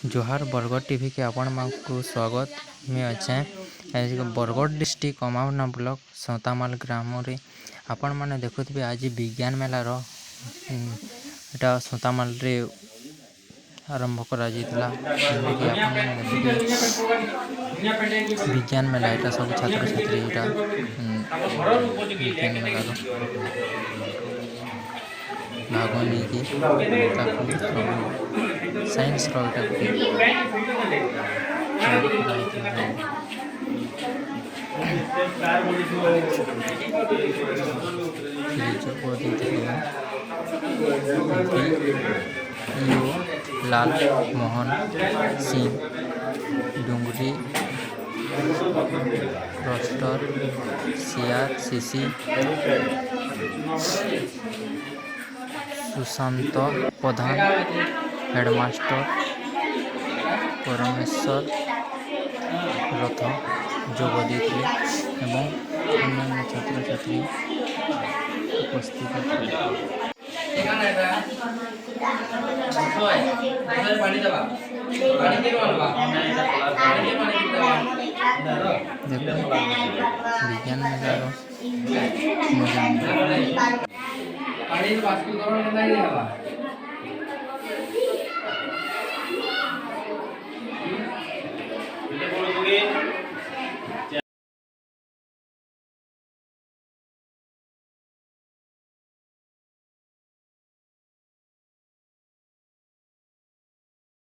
जोहार बरगढ़ टीवी के आपण को स्वागत में अच्छे बरगढ़ डिस्ट्रिक्ट कमावना ब्लॉक सौतामाल ग्राम रे आपण मैंने देखुवे आज विज्ञान मेलार एटा सौतामाल रे आरंभ कर विज्ञान मेला यहाँ सब छात्र छात्री विज्ञान मेलार भाग नहीं साइंस लाल मोहन सिंह डुंगरी रोस्टर सियार सीसी सुशांत प्रधान हेडमास्टर परमेश्वर रथ जोग देते एवं अन्य छात्र छात्री उपस्थित विज्ञान मेला